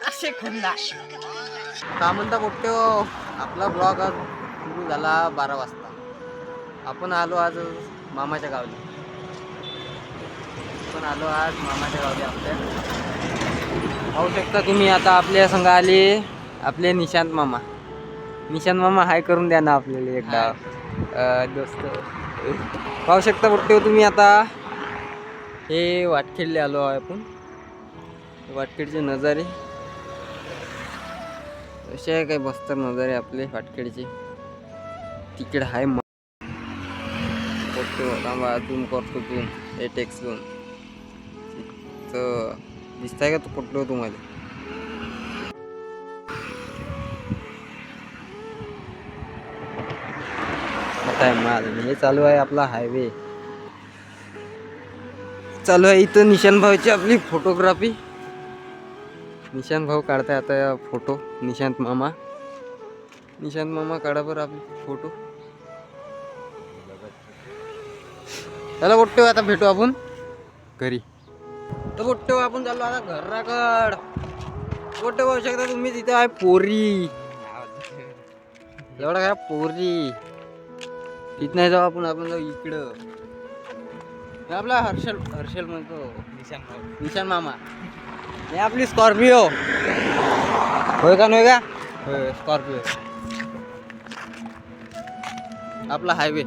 असे खंदाश का म्हणता पोट्टे हो, आपला ब्लॉग आज सुरू झाला 12 वाजता. आपण आलो आज मामाच्या गावी. आपल्या पाहू शकता तुम्ही. आता आपल्या संघ आले आपले निशांत मामा हाय करून द्या ना आपल्याला एकदा दोस्त. पाहू शकता पोट्टे हो तुम्ही. आता हे वाटखेडले आलो आहे आपण. वाटखेडचे नजारे असे आहे काही बस्तर नजारे आपले वाटखेडचे. तिकडे आहे फोटो थांबा झूम करतो. हे टेक्स्ट झूम तर दिसताय का तो फोटो तुम्हाला. हे चालू आहे आपला हायवे चालू आहे इथं. निशांत भाऊची आपली फोटोग्राफी. निशांत भाऊ काढताय आता फोटो. निशांत मामा काढा बरं आपली फोटो. चला बोट्टे आता भेटू आपण घरी. तर बोट्टे आपण चाललो आता घराकड. बोट्टे बघू शकता तुम्ही तिथे आहे पोरी. एवढा काय पोरी इथं नाही जाऊ आपण जाऊ इकडं. आपला हर्षल म्हणतो निशांत मामा. हे आपली स्कॉर्पिओ होय का नाही का. होय स्कॉर्पिओ आपला हायवे.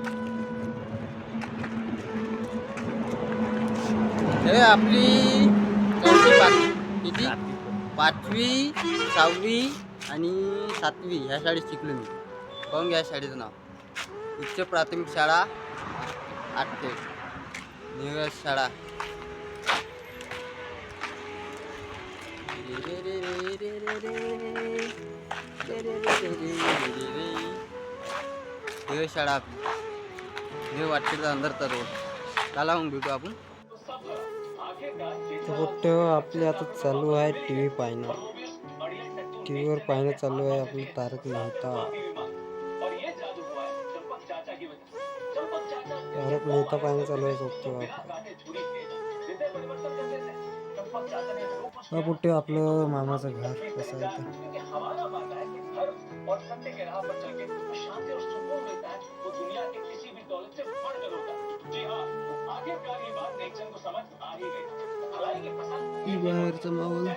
हे आपली किती 5वी 6वी आणि 7वी ह्या शाळेत शिकलो मी. पाहून घ्या शाळेचं नाव. उच्च प्राथमिक शाळा आठखेड निवास शाळा. शाळा आपली वाटखेडचा अंदरचा रोड. चला मग भेटू आपण. आपले आता चालू आहे टीव्ही पाहणं. टीव्हीवर पाहणं चालू आहे आपलं तारक मेहता. पाहणं चालू आहे सोबत. आपलं मामाचं घर कसं आहे. बाहेरचा माहोल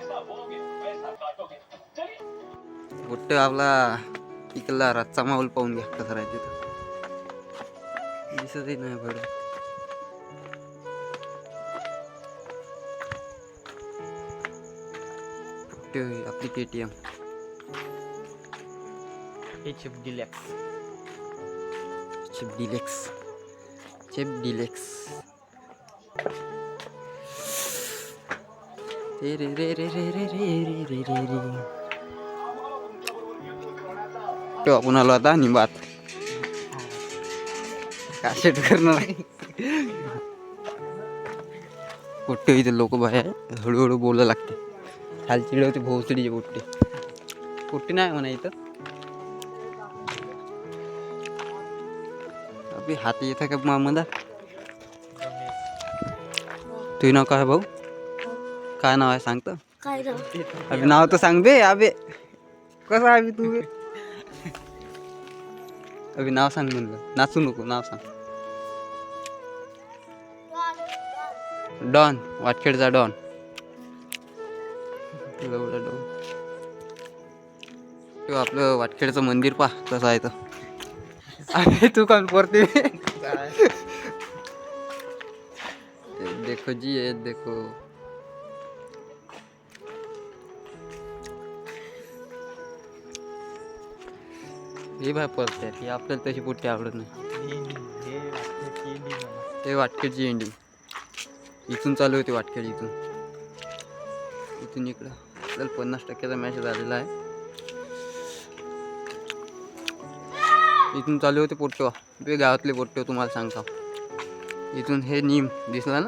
मोठं आपला इकडला रातचा माहोल पाहून घ्या कसा राहते. दिसतही नाही बरं. आपली KTM चेप डिलेक्स. आपण आलो आता निंबात. काशेट करणार पोट्टे. इथे लोक बाहेर हळूहळू बोलायला लागते. खालची होती भोसडीचे पोट्टे नाही म्हणा इथं. आपली हात येत का मामदा. तुझं नाव काय भाऊ. काय नाव आहे सांगतो. अभि नाव तर सांग बे. अबे कसं आहे तू. अभि नाव सांग म्हणलं. नाचू नको नाव सांग. डॉन वाटखेडचा डॉन. आपलं वाटखेडचं मंदिर पा कसं आहे तर. अरे तू कोण पडते. देखो जी ये देखो. हे बाय पडते की आपल्याला तशी पोट्टी आवडत नाही. ते वाटखेडची एंडिंग इथून चालू होते. वाटखेड इथून इकडं आपल्याला 50% मॅच झालेला आहे. इथून चालू होते पोट्टे. ते गावातले पोट्टे तुम्हाला सांगता. इथून हे नीम दिसला ना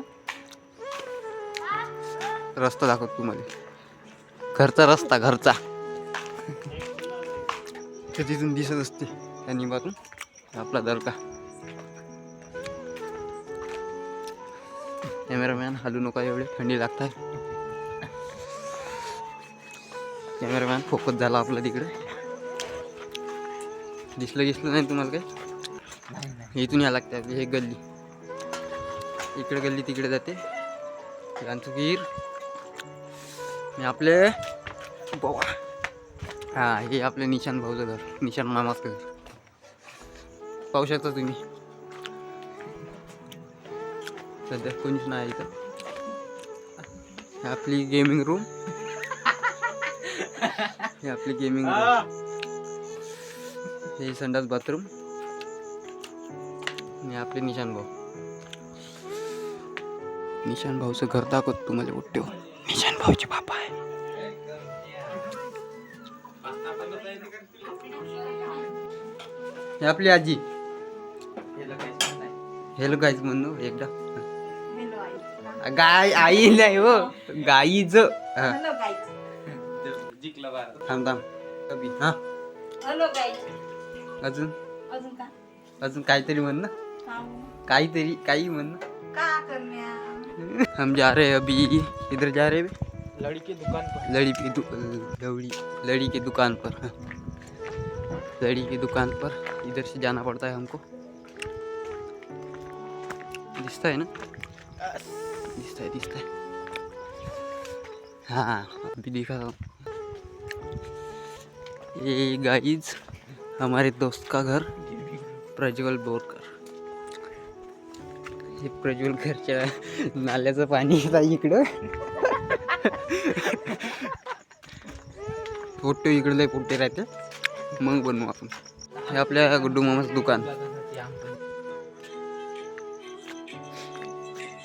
रस्ता दाखवतो तुम्हाला. घरचा रस्ता घरचा ते तिथून दिसत असते त्या निंबातून आपला दरका. कॅमेरामॅन हलू नका, एवढे थंडी लागत आहे. कॅमेरामॅन फोकस झाला आपला तिकडे. दिसलं नाही तुम्हाला काही? इथून या लागते आपली. हे गल्ली, इकडे गल्ली तिकडे जाते. गांचुकीर मी आपले बाबा. हा, हे आपले निशांत भाऊचं घर, निशांत मामाचं घर. पाहू शकता तुम्ही. सध्या कोणीच नाही इथं. आपली गेमिंग रूम, हे आपली गेमिंग रूम, हे संडास बाथरूम. आणि आपले निशांत भाऊ. निशांत भाऊचं घर दाखवत तुम्हाला. उठ्ठे निशांत भाऊचे बाबा आहे. हे आपली आजी. हेलो गाईज म्हणू एकदा. गाय आई नाही हो, गाईच. थांब कभी. हा, अजून अजून काहीतरी म्हण ना. काही म्हण ना. हम जा रहे अभी. इधर जा रहे लड़ी के दुकान पर. लड़ी के दुकान पर. लड़ी की दुकान पर इधर से जाना पड़ता है हमको. दिखता है ना? दिखता है. हाँ, अभी दिखा था. ये गाइज हमारे दोस्त का घर, प्रज्वल बोरकर. हे प्रज्वल घरच्या नाल्याचं पाणी येतं इकडं. पोट्टे इकडे लय पोट्टे राहते. मग बनवू आपण. हे आपल्या गुड्डू मामाचं दुकान.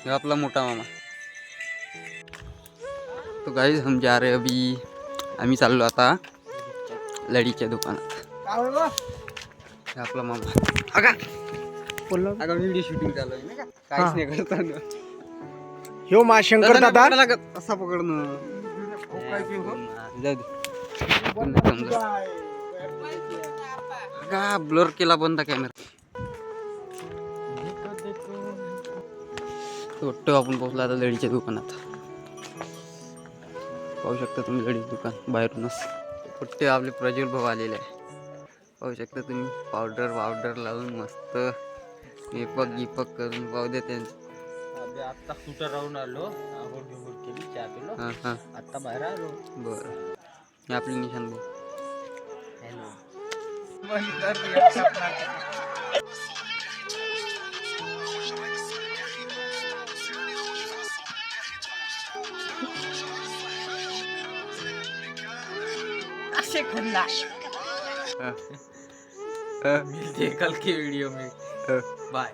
हे आपला मोठा मामा. तो गाइस हम जा रहे अभी. आम्ही चाललो आता लडीच्या दुकानात. हे आपला मामा. अगं व्हिडिओ शूटिंग चालू आहे ना. काहीच नाही करताना. ह्यो मा शंकर दादा असा पकडणं. जाऊ दे. का ब्लर केला बंद कॅमेरा. वाटतं आपण पोहोचला आता लढीच्या दुकानात. पाहू शकता तुम्ही लढीचं दुकान बाहेरूनच. कुठे आपले प्रज्वल भाऊ आलेले आहे. पाहू शकता तुम्ही. पावडर लावून मस्त गिपक करून पाहू दे त्यांचं. आता सुटर राहून आलो. आंघोळ केली, चहा पिलो. हां आता बाहेर आलो. बरं. हे आपले निशांत भाऊ. हॅलो. मिलते कल के वीडियो में. बाय.